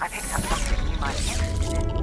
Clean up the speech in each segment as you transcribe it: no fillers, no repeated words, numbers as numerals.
I picked up something you might be interested in.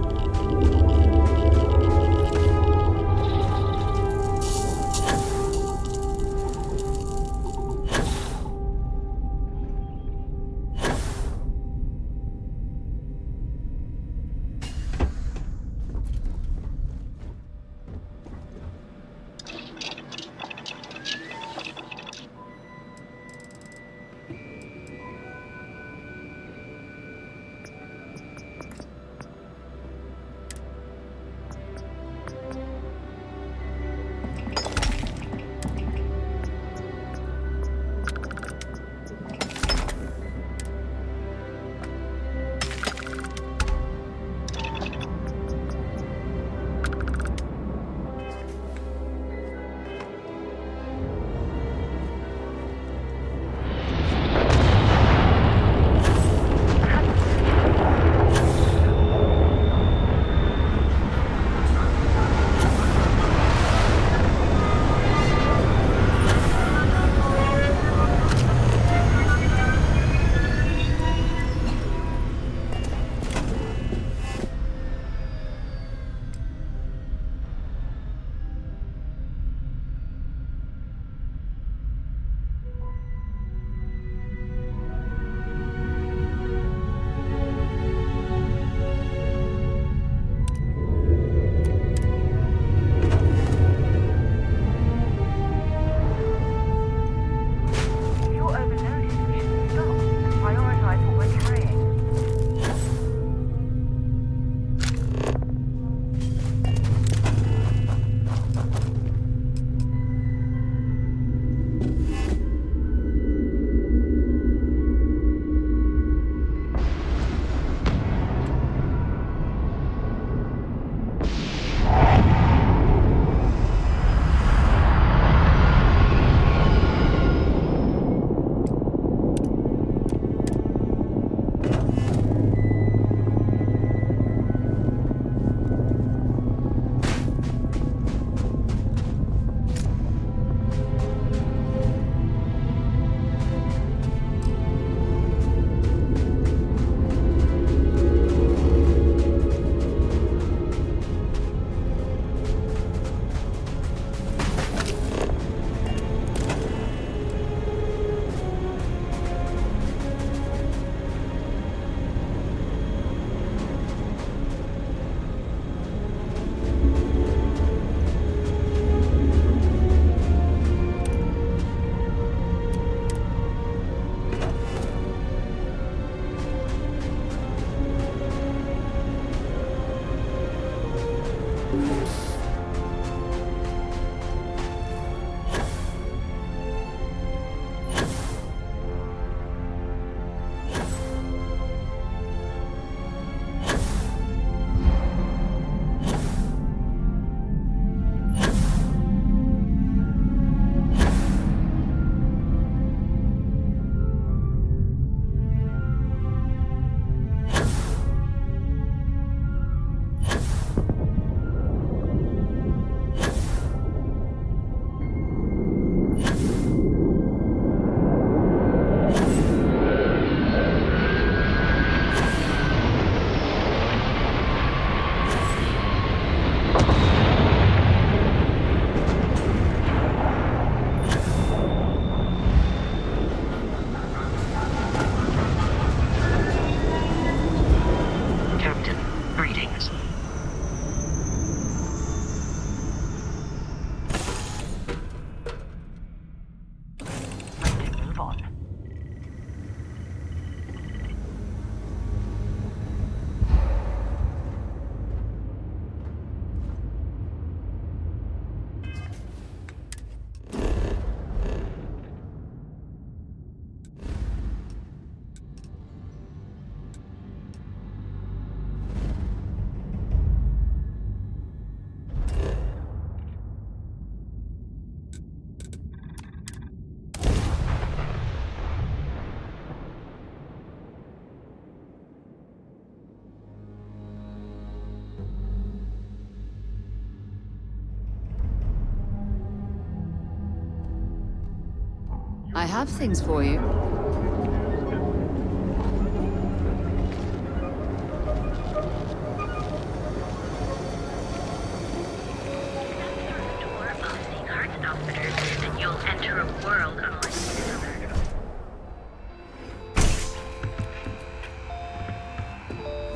I have things for you.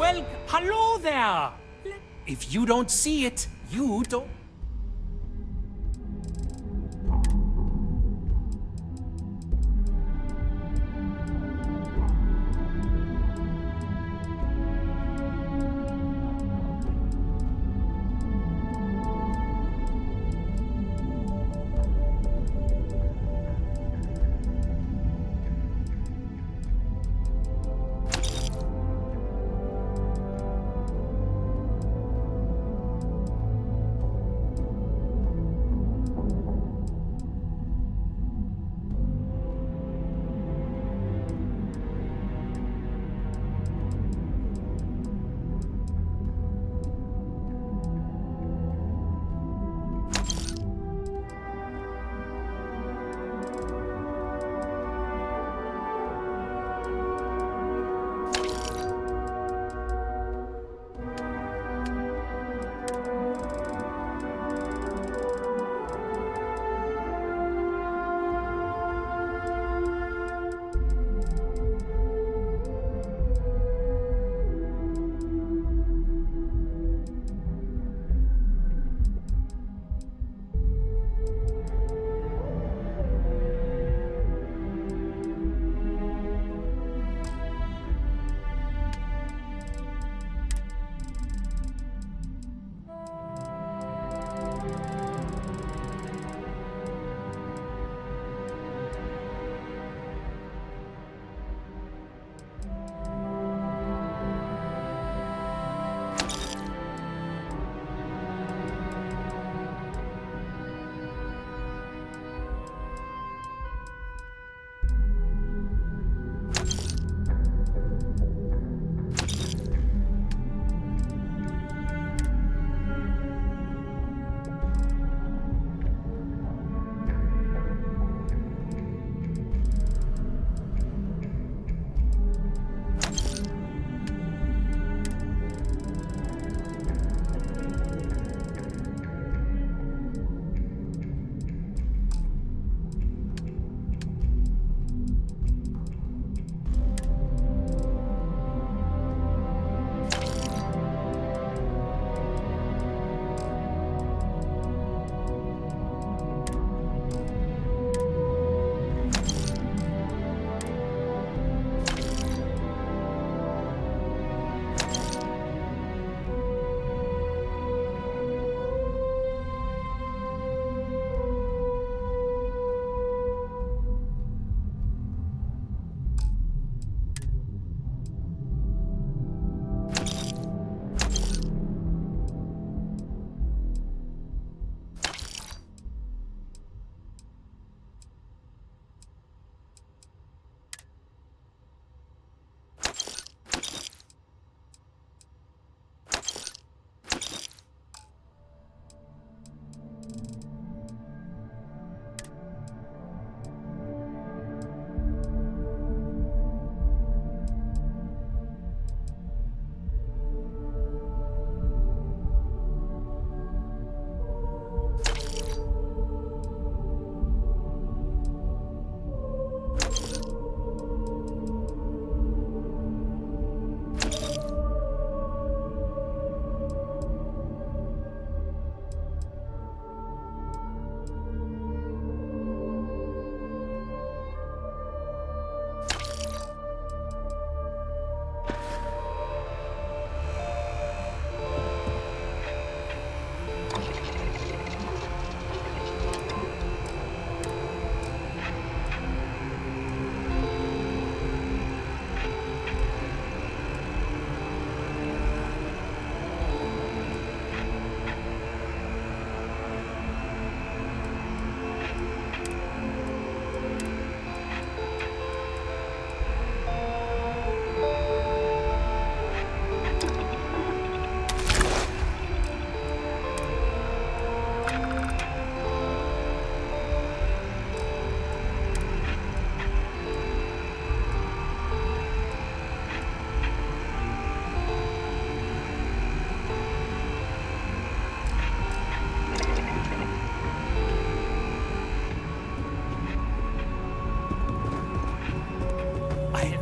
Well, hello there. If you don't see it, you don't.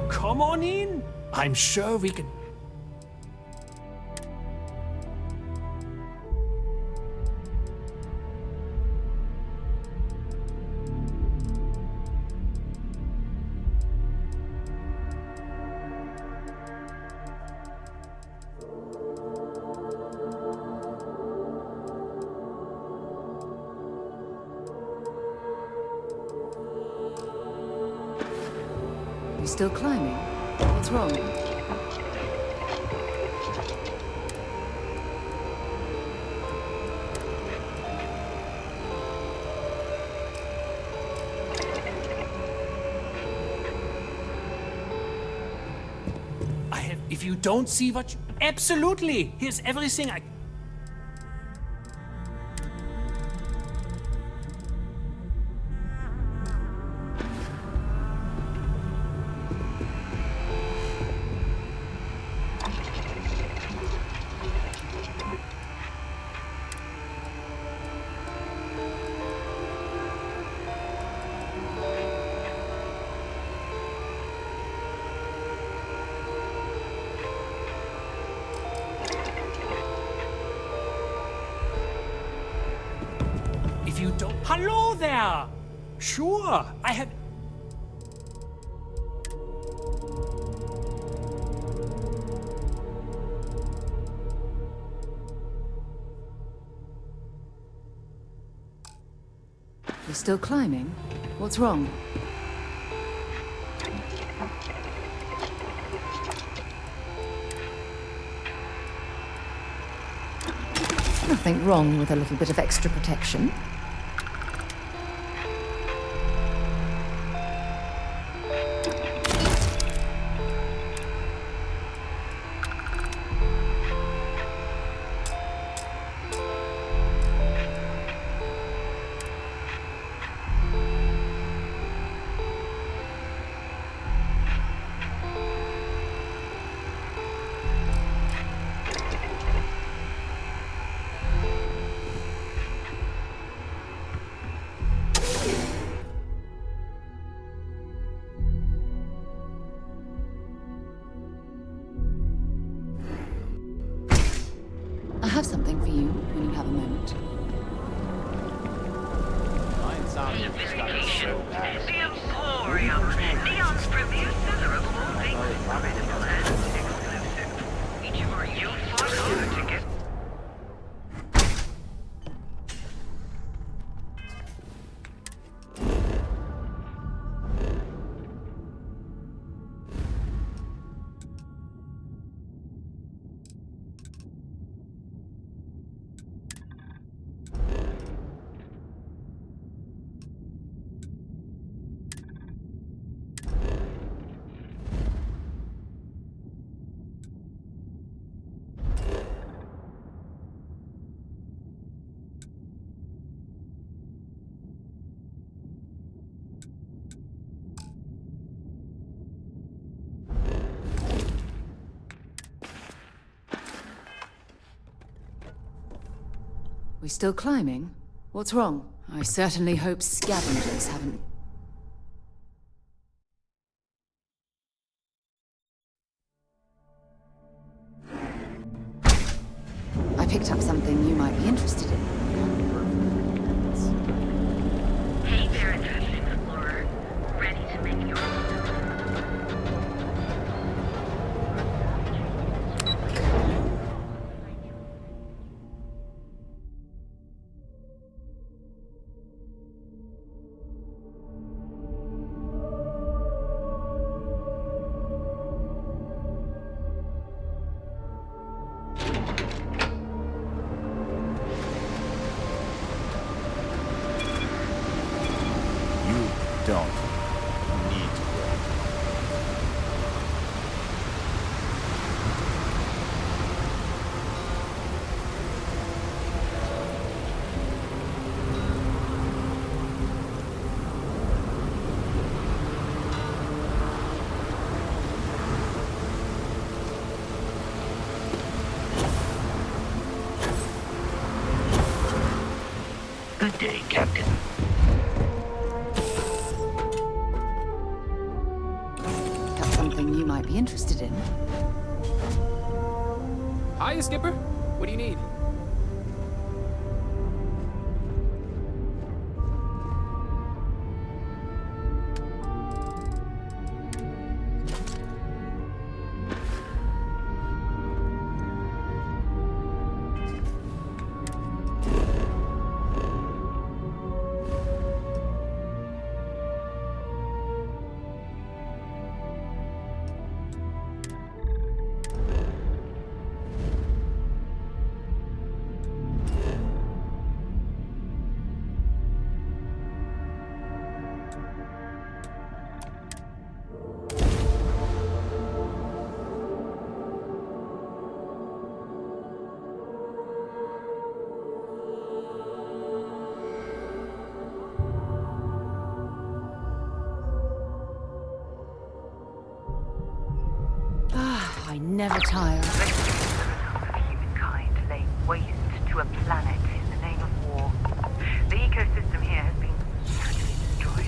Come on in. I'm sure we can. still climbing? What's wrong? If you don't see what you... Absolutely! Here's everything I... If you don't... Hello there! Sure, I have... You're still climbing? What's wrong? Nothing wrong with a little bit of extra protection. I have something for you when you have a moment. My insomnia just got so bad. The Emporium. Neon's premier seller of all things formidable and exclusive. Each of our youthful hard to get. We still climbing? What's wrong? I certainly hope scavengers haven't... I picked up something you might be interested in. Hey there, interesting explorer. Ready to make your Don't need to go. Good day, Captain. Got something you might be interested in. Hiya, Skipper. What do you need? never tire. Of humankind laying waste to a planet in the name of war. The ecosystem here has been totally destroyed.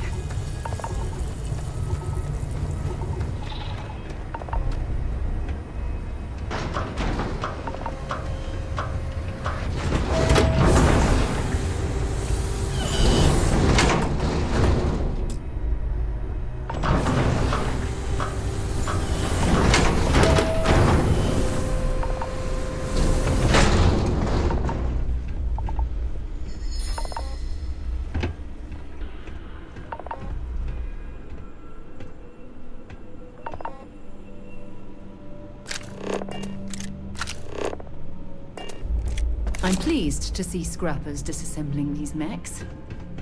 I'm pleased to see scrappers disassembling these mechs.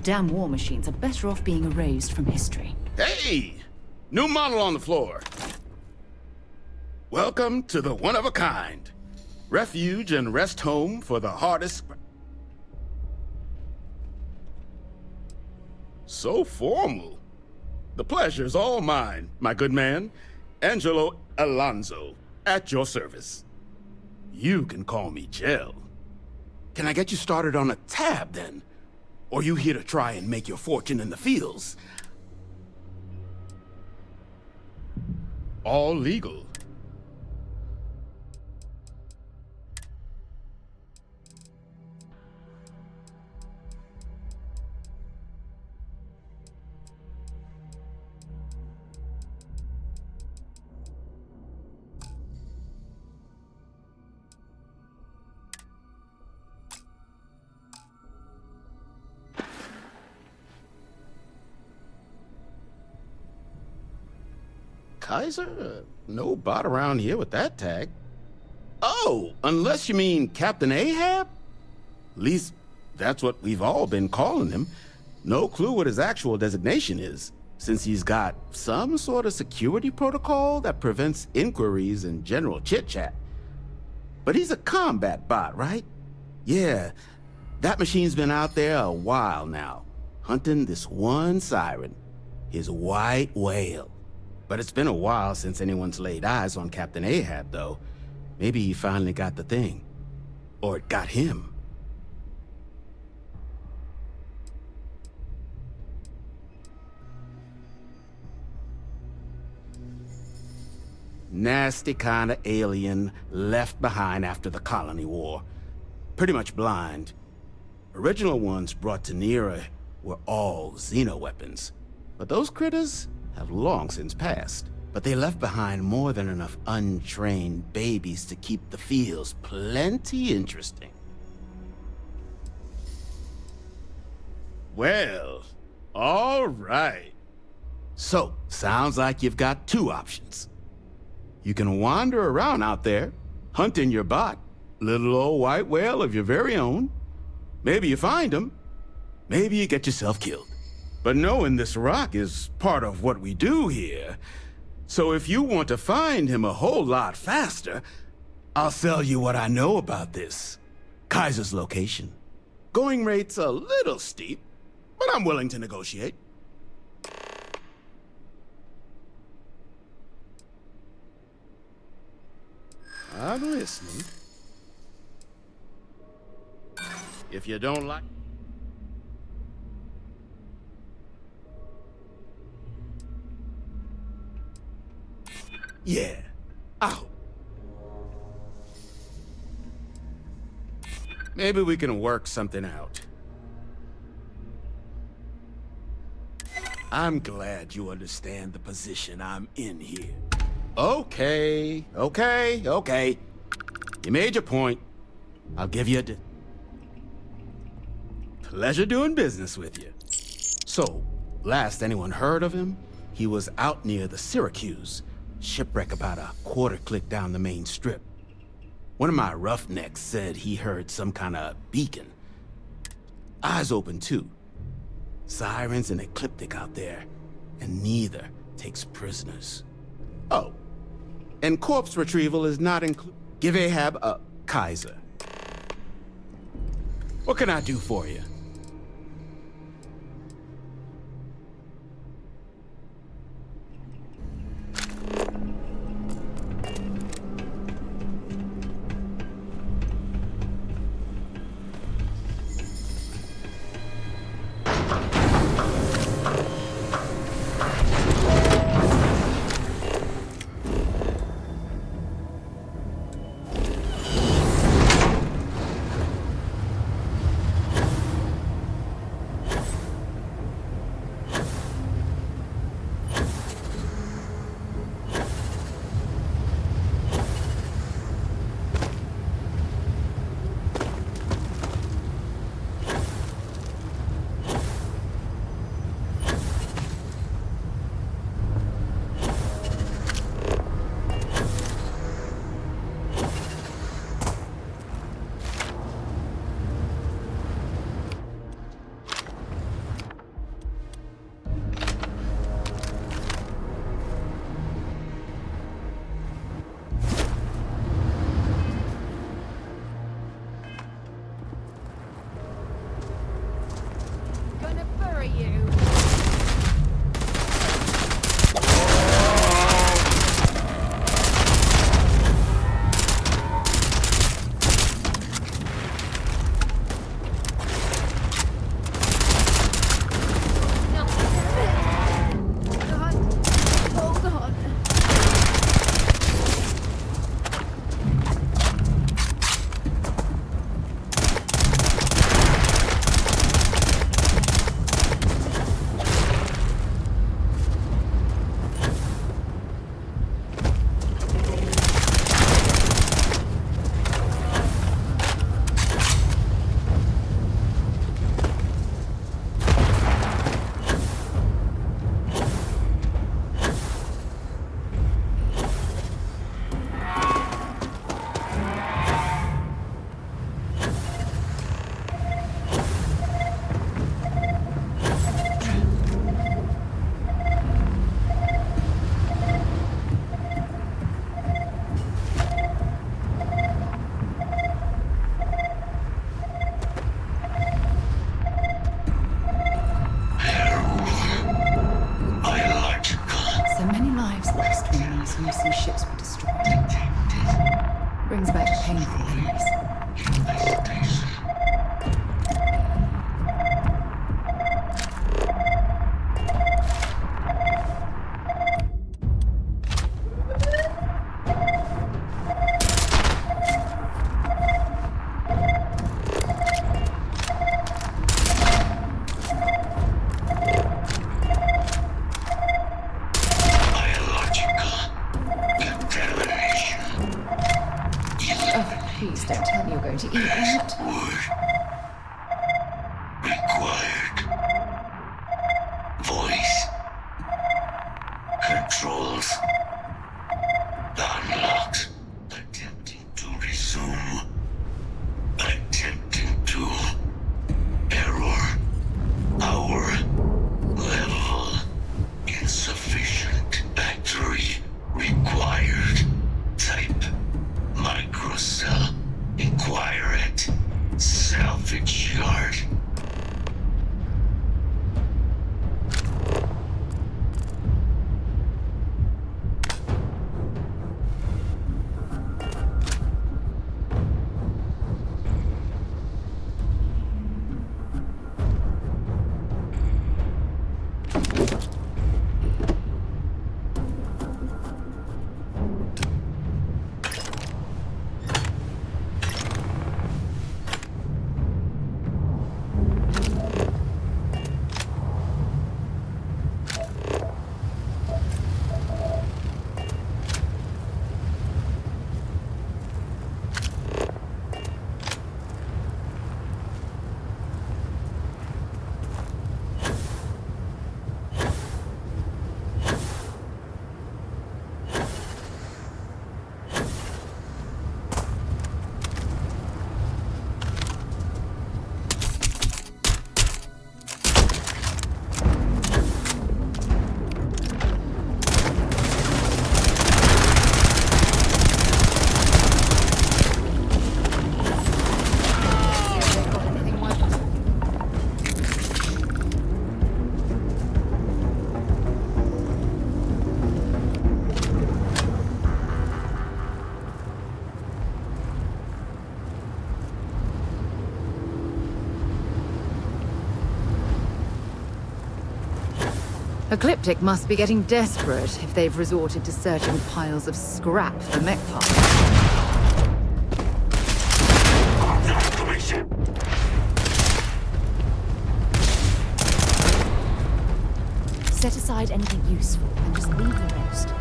Damn war machines are better off being erased from history. Hey! New model on the floor. Welcome to the one-of-a-kind. Refuge and rest home for the hardest... So formal. The pleasure's all mine, my good man. Angelo Alonso, at your service. You can call me Jell. Can I get you started on a tab, then? Or you here to try and make your fortune in the fields? All legal. Kaiser? No bot around here with that tag. Oh, unless you mean Captain Ahab? At least, that's what we've all been calling him. No clue what his actual designation is, since he's got some sort of security protocol that prevents inquiries and general chit-chat. But he's a combat bot, right? Yeah, that machine's been out there a while now, hunting this one siren, his white whale. But it's been a while since anyone's laid eyes on Captain Ahab, though. Maybe he finally got the thing. Or it got him. Nasty kind of alien left behind after the colony war. Pretty much blind. Original ones brought to Nera were all xeno-weapons. But those critters have long since passed. But they left behind more than enough untrained babies to keep the fields plenty interesting. Well, all right. So, sounds like you've got two options. You can wander around out there, hunting your bot, little old white whale of your very own. Maybe you find him, maybe you get yourself killed. But knowing this rock is part of what we do here. So if you want to find him a whole lot faster, I'll sell you what I know about this. Kaiser's location. Going rate's a little steep, but I'm willing to negotiate. I'm listening. If you don't like... Yeah, out. Maybe we can work something out. I'm glad you understand the position I'm in here. Okay. You made your point. I'll give you a pleasure doing business with you. So, last anyone heard of him, he was out near the Syracuse. Shipwreck about a quarter-click down the main strip. One of my roughnecks said he heard some kind of beacon. Eyes open, too. Sirens and ecliptic out there, and neither takes prisoners. Oh, and corpse retrieval is not included. Give Ahab a Kaiser. What can I do for you? Brings back painful memories. Oh, please don't tell me you're going to eat that. Required. Voice. Controls. Unlocked. Attempting to resume. Attempting to. Error. Power. Level. Insufficient. Battery. Required. Type. Microcell. Inquire it. Salvage yard. A cryptic must be getting desperate if they've resorted to searching piles of scrap for mech parts. Set aside anything useful and just leave the rest.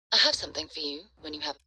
I have something for you when you have...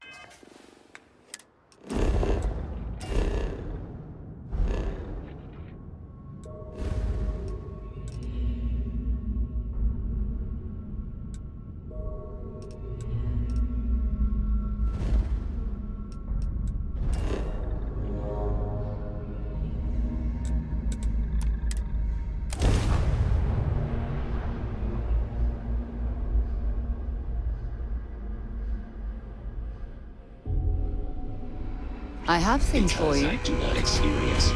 I have things for you. I do not experience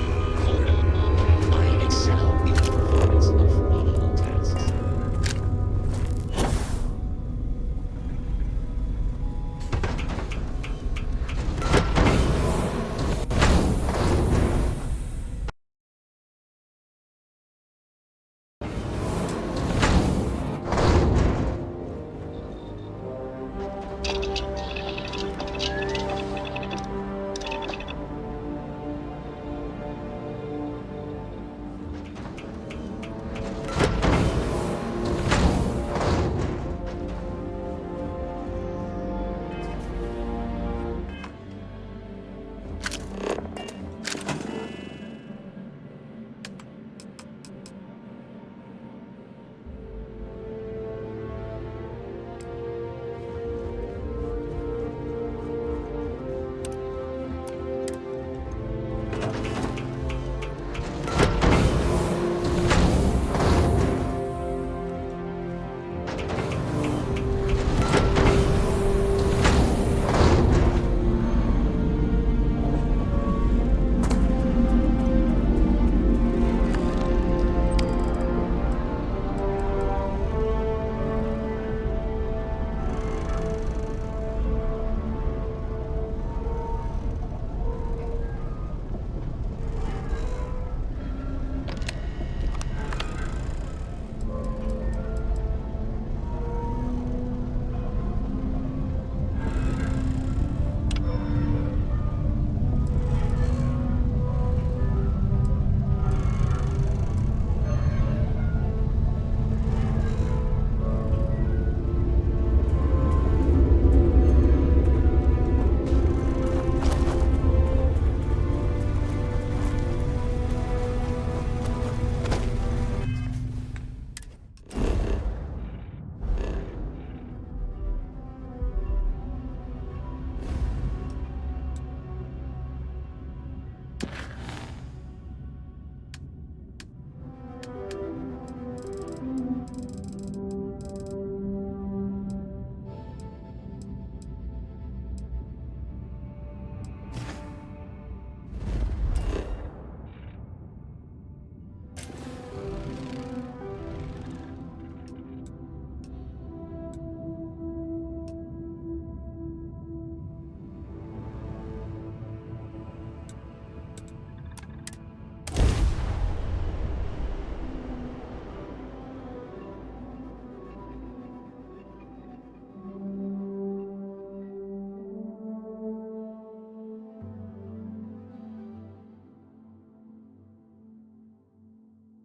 boredom. I excel in the performance of menial tasks.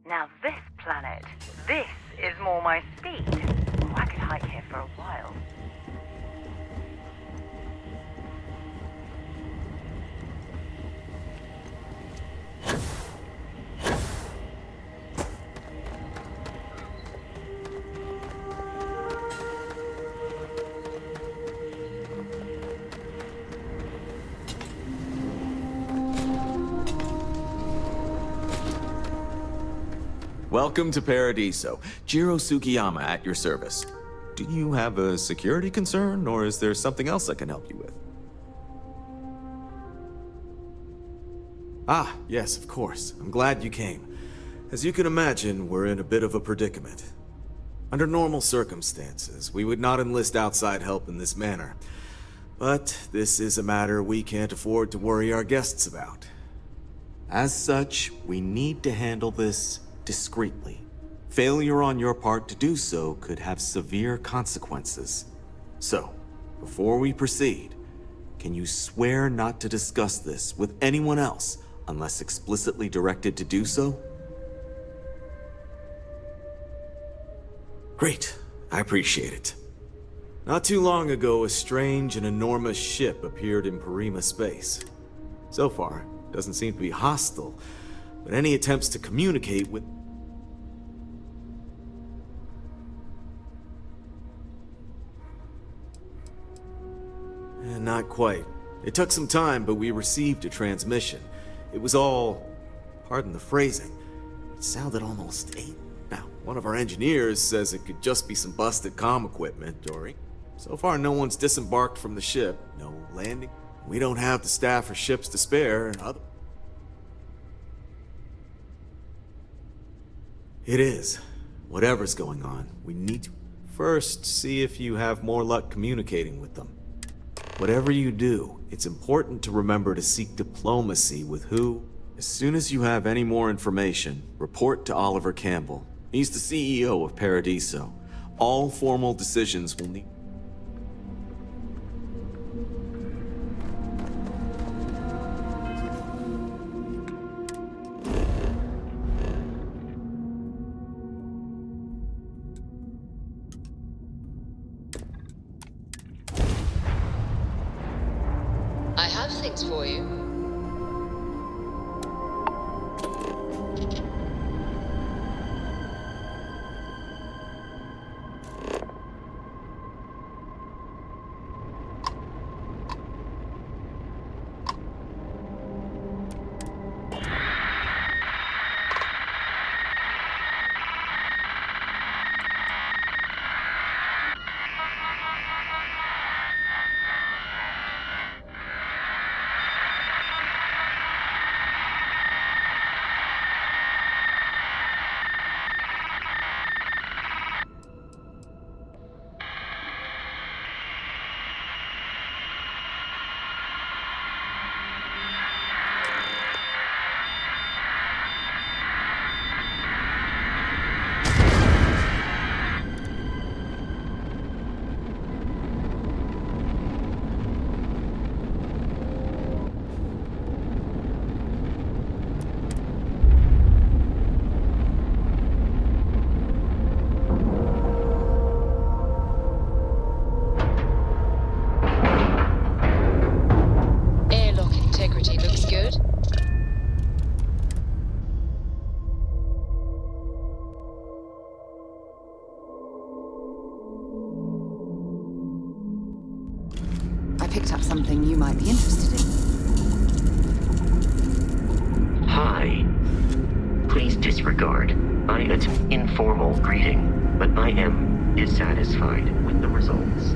Now this planet, this is more my speed. Oh, I could hike here for a while. Welcome to Paradiso. Jiro Sukiyama at your service. Do you have a security concern, or is there something else I can help you with? Ah, yes, of course. I'm glad you came. As you can imagine, we're in a bit of a predicament. Under normal circumstances, we would not enlist outside help in this manner. But this is a matter we can't afford to worry our guests about. As such, we need to handle this discreetly. Failure on your part to do so could have severe consequences. So, before we proceed, can you swear not to discuss this with anyone else unless explicitly directed to do so? Great. I appreciate it. Not too long ago, a strange and enormous ship appeared in Parima space. So far, it doesn't seem to be hostile, but any attempts to communicate with... Not quite. It took some time, but we received a transmission. It was all... pardon the phrasing. It sounded almost alien. Now, one of our engineers says it could just be some busted comm equipment, or... So far, no one's disembarked from the ship. No landing. We don't have the staff or ships to spare, and other... It is. Whatever's going on, we need to first see if you have more luck communicating with them. Whatever you do, it's important to remember to seek diplomacy with who. As soon as you have any more information, report to Oliver Campbell. He's the CEO of Paradiso. All formal decisions will need... I have things for you. Picked up something you might be interested in. Hi. Please disregard my informal greeting, but I am dissatisfied with the results.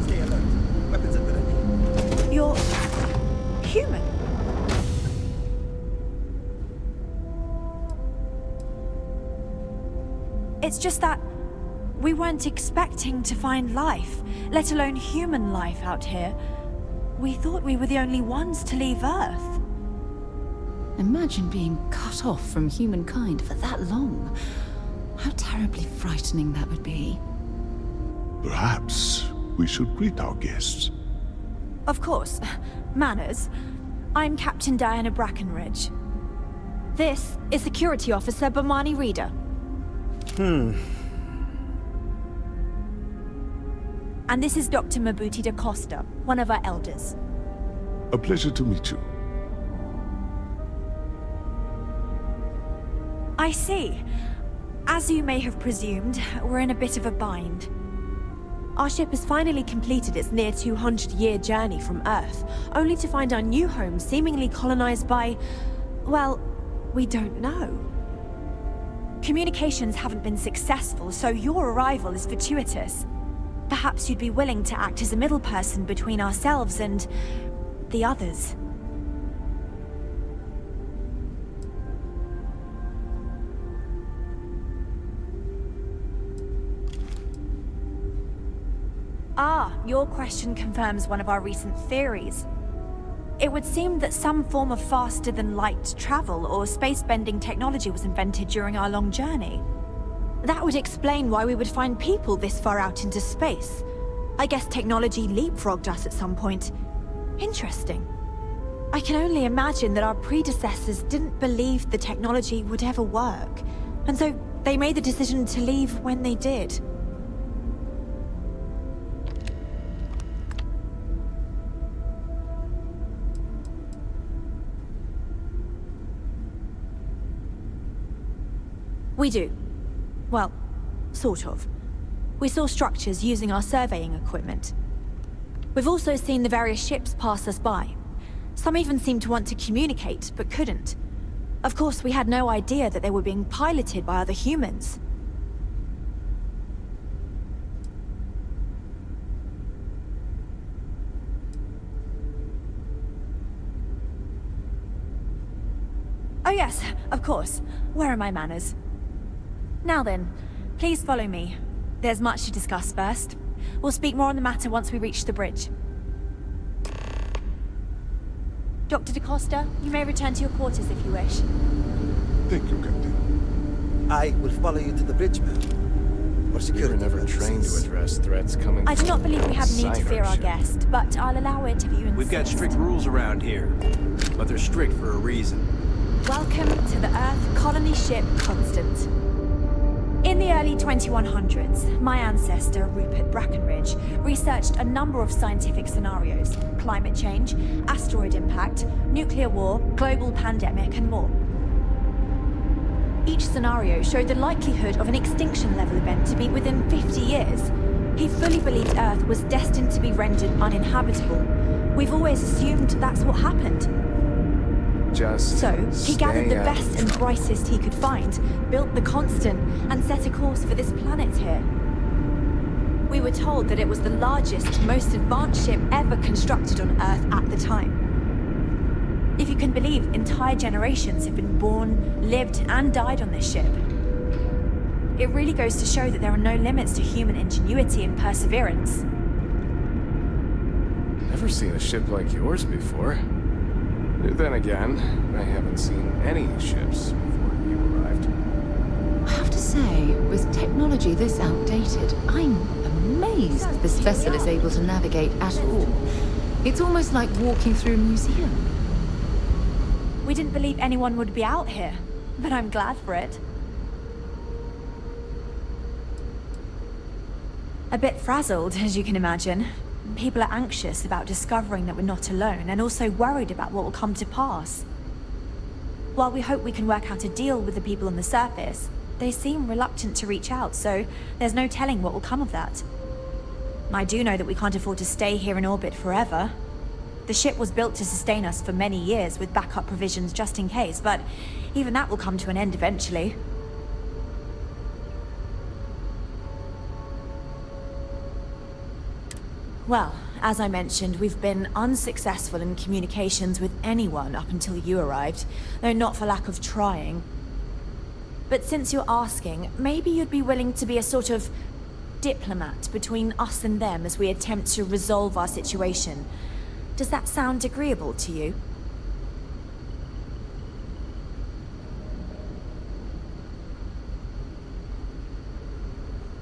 Stay alert. Weapons at the ready. You're... human? It's just that we weren't expecting to find life, let alone human life out here. We thought we were the only ones to leave Earth. Imagine being cut off from humankind for that long. How terribly frightening that would be. Perhaps we should greet our guests. Of course. Manners. I'm Captain Diana Brackenridge. This is Security Officer Bomani Reader. And this is Dr. Mabuti da Costa, one of our elders. A pleasure to meet you. I see. As you may have presumed, we're in a bit of a bind. Our ship has finally completed its near 200-year journey from Earth, only to find our new home seemingly colonized by... well, we don't know. Communications haven't been successful, so your arrival is fortuitous. Perhaps you'd be willing to act as a middle person between ourselves and... the others. Ah, your question confirms one of our recent theories. It would seem that some form of faster-than-light travel or space-bending technology was invented during our long journey. That would explain why we would find people this far out into space. I guess technology leapfrogged us at some point. Interesting. I can only imagine that our predecessors didn't believe the technology would ever work, and so they made the decision to leave when they did. We do. Well, sort of. We saw structures using our surveying equipment. We've also seen the various ships pass us by. Some even seemed to want to communicate, but couldn't. Of course, we had no idea that they were being piloted by other humans. Oh yes, of course. Where are my manners? Now then, please follow me. There's much to discuss first. We'll speak more on the matter once we reach the bridge. Dr. da Costa, you may return to your quarters if you wish. Thank you, Captain. I will follow you to the bridge, ma'am. For security We were never trained to address threats coming I do not believe we have need to inside fear our ship. guest, but I'll allow it if you insist. We've got strict rules around here, but they're strict for a reason. Welcome to the Earth colony ship Constant. In the early 2100s, my ancestor, Rupert Brackenridge, researched a number of scientific scenarios: climate change, asteroid impact, nuclear war, global pandemic, and more. Each scenario showed the likelihood of an extinction-level event to be within 50 years. He fully believed Earth was destined to be rendered uninhabitable. We've always assumed that's what happened. So, he gathered the best and brightest he could find, built the Constant, and set a course for this planet here. We were told that it was the largest, most advanced ship ever constructed on Earth at the time. If you can believe, entire generations have been born, lived, and died on this ship. It really goes to show that there are no limits to human ingenuity and perseverance. Never seen a ship like yours before. Then again, I haven't seen any ships before you arrived. I have to say, with technology this outdated, I'm amazed this vessel is able to navigate at all. It's almost like walking through a museum. We didn't believe anyone would be out here, but I'm glad for it. A bit frazzled, as you can imagine. People are anxious about discovering that we're not alone, and also worried about what will come to pass. While we hope we can work out a deal with the people on the surface, they seem reluctant to reach out, so there's no telling what will come of that. I do know that we can't afford to stay here in orbit forever. The ship was built to sustain us for many years with backup provisions just in case, but even that will come to an end eventually. Well, as I mentioned, we've been unsuccessful in communications with anyone up until you arrived, though not for lack of trying. But since you're asking, maybe you'd be willing to be a sort of diplomat between us and them as we attempt to resolve our situation. Does that sound agreeable to you?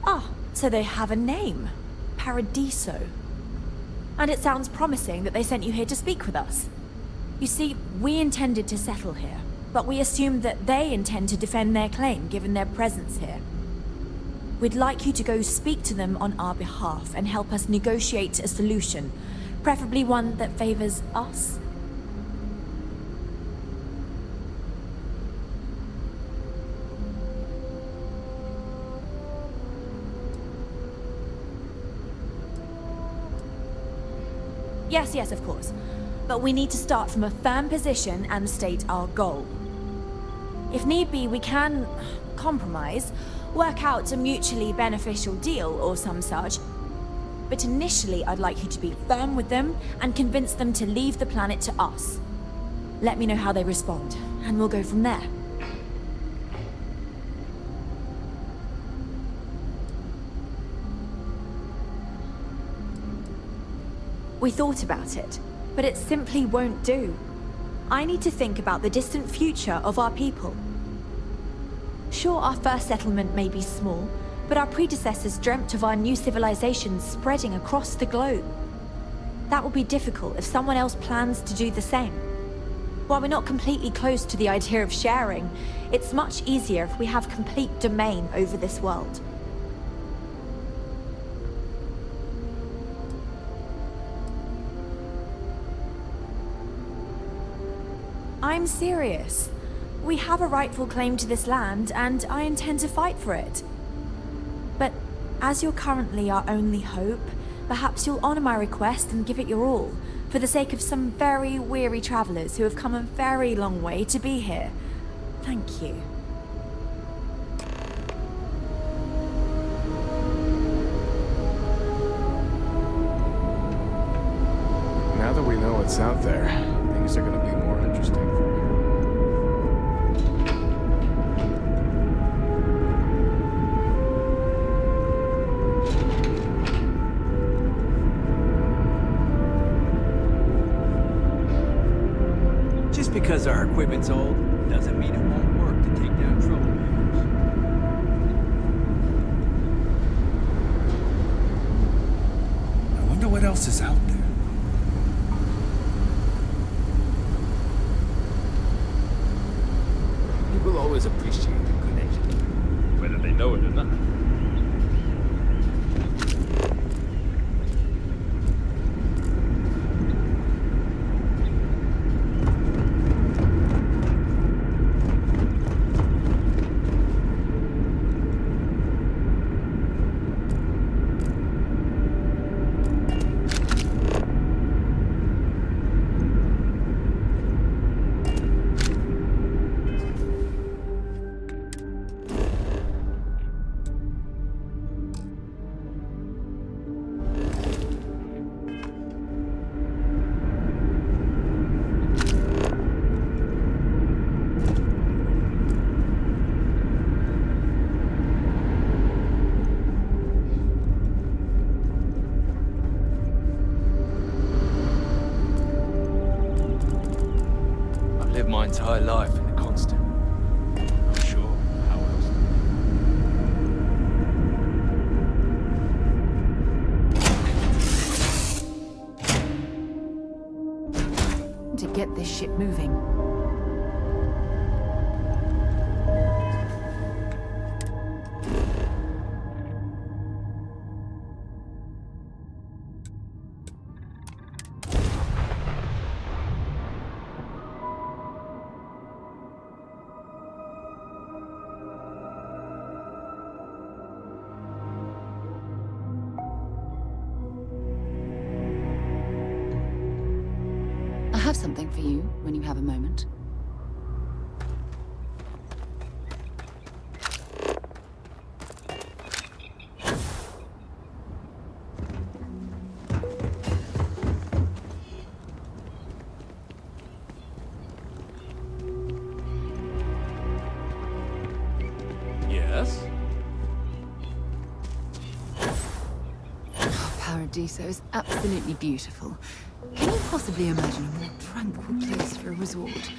Ah, so they have a name. Paradiso. And it sounds promising that they sent you here to speak with us. You see, we intended to settle here. but we assume that they intend to defend their claim given their presence here. We'd like you to go speak to them on our behalf and help us negotiate a solution, preferably one that favors us. Yes, of course. But we need to start from a firm position and state our goal. If need be, we can compromise, work out a mutually beneficial deal or some such. But initially, I'd like you to be firm with them and convince them to leave the planet to us. Let me know how they respond, and we'll go from there. We thought about it, but it simply won't do. I need to think about the distant future of our people. Sure, our first settlement may be small, but our predecessors dreamt of our new civilization spreading across the globe. That will be difficult if someone else plans to do the same. While we're not completely close to the idea of sharing, it's much easier if we have complete domain over this world. I'm serious. We have a rightful claim to this land, and I intend to fight for it. But as you're currently our only hope, perhaps you'll honor my request and give it your all, for the sake of some very weary travelers who have come a very long way to be here. Thank you. Now that we know what's out there, things are going to be more interesting for me. Just because our equipment's old, doesn't mean it won't work to take down troublemakers. I wonder what else is out there. People always appreciate the connection, whether they know it or not. My entire life in a constant. Not sure how else. To get this ship moving. I have something for you when you have a moment. Yes? Oh, Paradiso is absolutely beautiful. Can you possibly imagine a more tranquil place for a resort?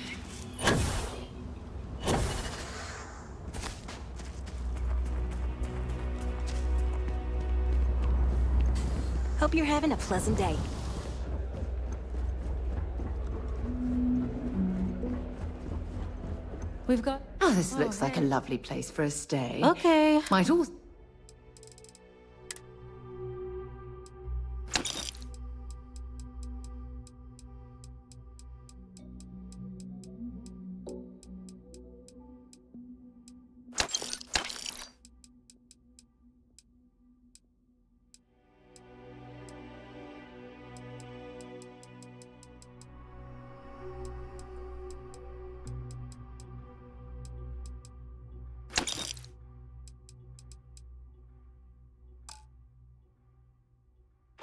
Hope you're having a pleasant day. We've got... Oh, this looks like a lovely place for a stay. Okay. Might also...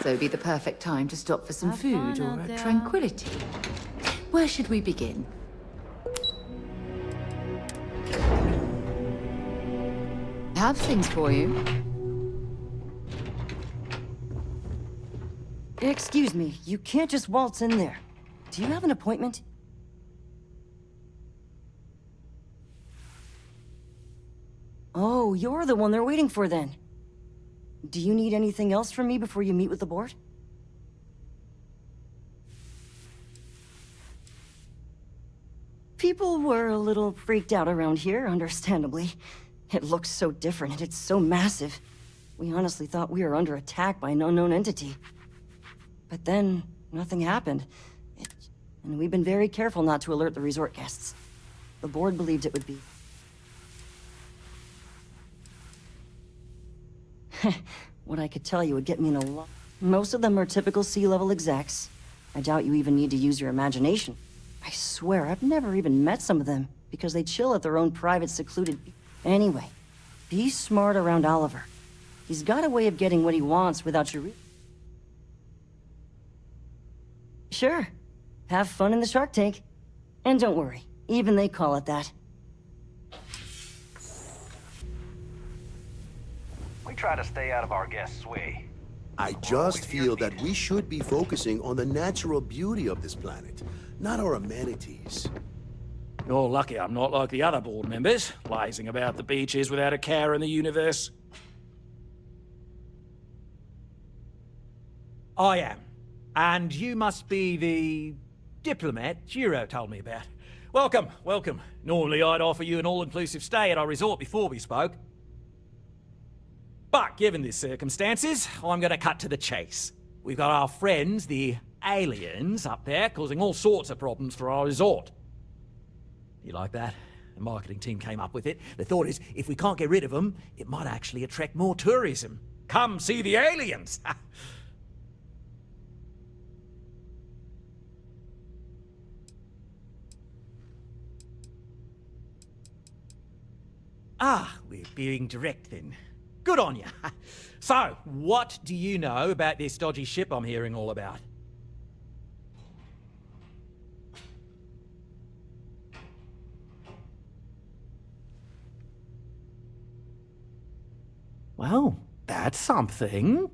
So be the perfect time to stop for some food or tranquility. Where should we begin? Have things for you. Excuse me, you can't just waltz in there. Do you have an appointment? Oh, you're the one they're waiting for then. Do you need anything else from me before you meet with the board? People were a little freaked out around here, understandably. It looks so different and it's so massive. We honestly thought we were under attack by an unknown entity. But then, nothing happened. And we've been very careful not to alert the resort guests. The board believed it would be... What I could tell you would get me in a lot. Most of them are typical sea-level execs. I doubt you even need to use your imagination. I swear, I've never even met some of them, because they chill at their own private, secluded... Anyway, be smart around Oliver. He's got a way of getting what he wants without you Sure. Have fun in the shark tank. And don't worry, even they call it that. We try to stay out of our guests' way. I just feel that we should be focusing on the natural beauty of this planet, not our amenities. You're lucky I'm not like the other board members, lazing about the beaches without a care in the universe. I am. And you must be the diplomat Jiro told me about. Welcome, welcome. Normally I'd offer you an all-inclusive stay at our resort before we spoke. But given the circumstances, I'm gonna cut to the chase. We've got our friends, the aliens, up there, causing all sorts of problems for our resort. You like that? The marketing team came up with it. The thought is, if we can't get rid of them, it might actually attract more tourism. Come see the aliens! Ah, we're being direct then. Good on you. So, what do you know about this dodgy ship I'm hearing all about? Well, that's something.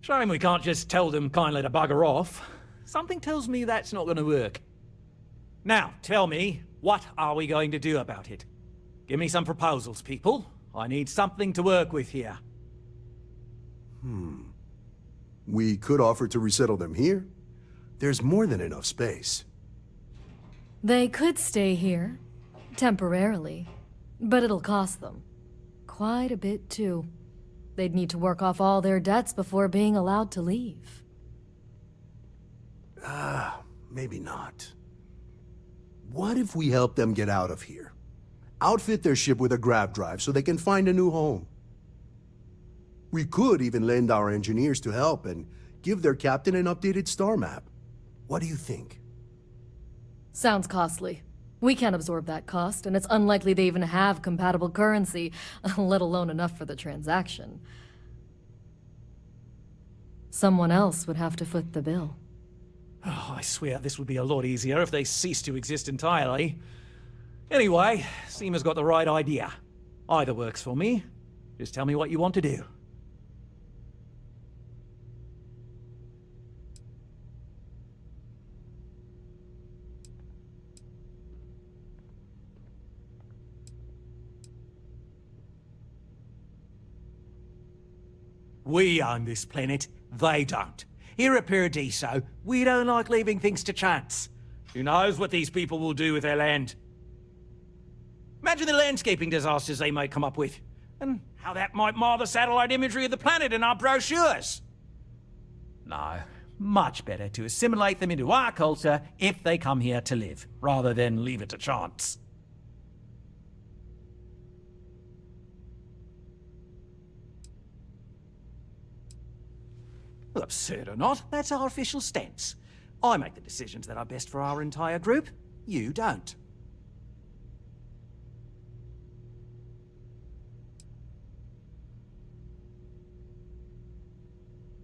Shame we can't just tell them kindly to bugger off. Something tells me that's not going to work. Now, tell me, what are we going to do about it? Give me some proposals, people. I need something to work with here. We could offer to resettle them here. There's more than enough space. They could stay here, temporarily, but it'll cost them. Quite a bit, too. They'd need to work off all their debts before being allowed to leave. Maybe not. What if we help them get out of here? Outfit their ship with a grav drive so they can find a new home. We could even lend our engineers to help and give their captain an updated star map. What do you think? Sounds costly. We can't absorb that cost, and it's unlikely they even have compatible currency, let alone enough for the transaction. Someone else would have to foot the bill. Oh, I swear this would be a lot easier if they ceased to exist entirely. Anyway, Seema's got the right idea. Either works for me. Just tell me what you want to do. We own this planet, they don't. Here at Paradiso, we don't like leaving things to chance. Who knows what these people will do with their land? Imagine the landscaping disasters they might come up with, and how that might mar the satellite imagery of the planet in our brochures. No, much better to assimilate them into our culture if they come here to live, rather than leave it to chance. Well, absurd or not, that's our official stance. I make the decisions that are best for our entire group. You don't.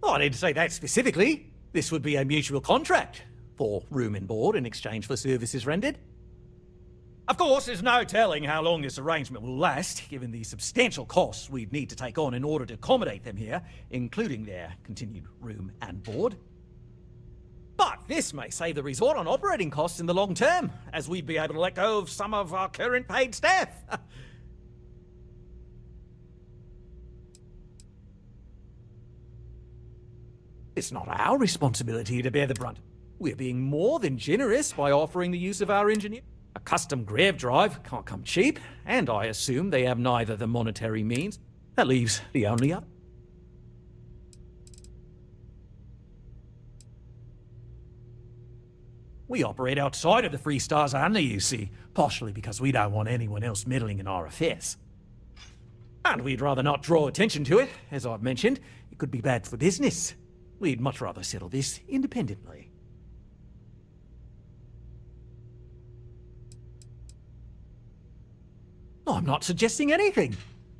Oh, I didn't say that specifically. This would be a mutual contract for room and board in exchange for services rendered. Of course, there's no telling how long this arrangement will last, given the substantial costs we'd need to take on in order to accommodate them here, including their continued room and board. But this may save the resort on operating costs in the long term, as we'd be able to let go of some of our current paid staff. It's not our responsibility to bear the brunt. We're being more than generous by offering the use of our engineer. A custom grav drive can't come cheap, and I assume they have neither the monetary means. That leaves the only other. We operate outside of the Free Stars only, you see, partially because we don't want anyone else meddling in our affairs. And we'd rather not draw attention to it. As I've mentioned, it could be bad for business. We'd much rather settle this independently. I'm not suggesting anything,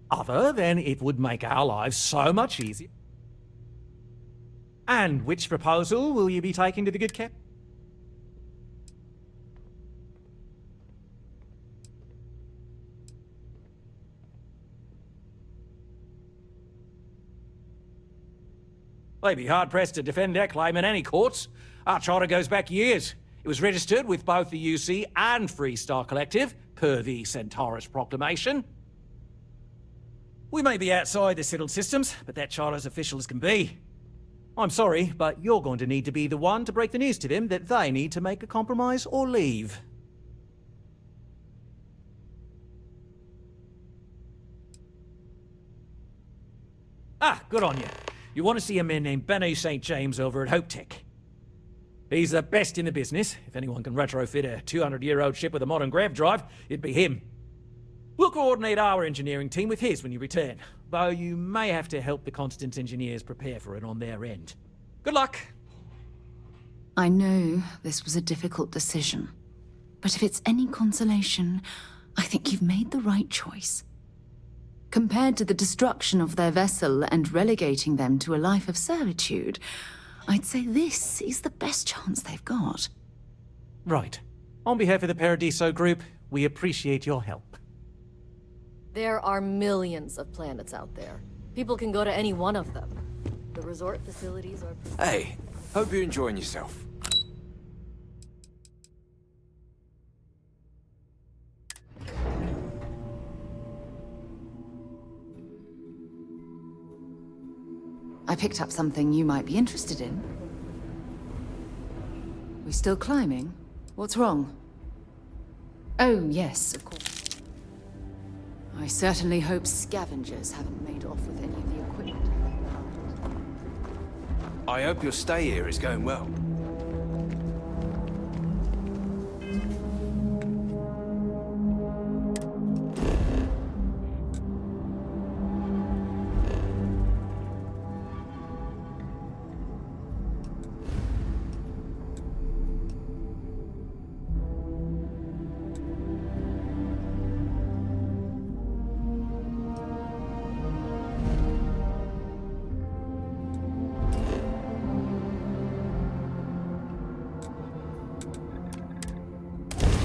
other than it would make our lives so much easier. And which proposal will you be taking to the good cap? They'd be hard-pressed to defend their claim in any courts. Our charter goes back years. It was registered with both the UC and Free Star Collective, per the Centaurus Proclamation. We may be outside the settled systems, but that charter's official as can be. I'm sorry, but you're going to need to be the one to break the news to them that they need to make a compromise or leave. Ah, good on you. You want to see a man named Benny St. James over at Hope Tech. He's the best in the business. If anyone can retrofit a 200-year-old ship with a modern grav drive, it'd be him. We'll coordinate our engineering team with his when you return, though you may have to help the Constance engineers prepare for it on their end. Good luck! I know this was a difficult decision, but if it's any consolation, I think you've made the right choice. Compared to the destruction of their vessel and relegating them to a life of servitude, I'd say this is the best chance they've got. Right. On behalf of the Paradiso Group, we appreciate your help. There are millions of planets out there. People can go to any one of them. The resort facilities are... Hey, hope you're enjoying yourself. I picked up something you might be interested in. We still climbing? What's wrong? Oh, yes, of course. I certainly hope scavengers haven't made off with any of the equipment. I hope your stay here is going well.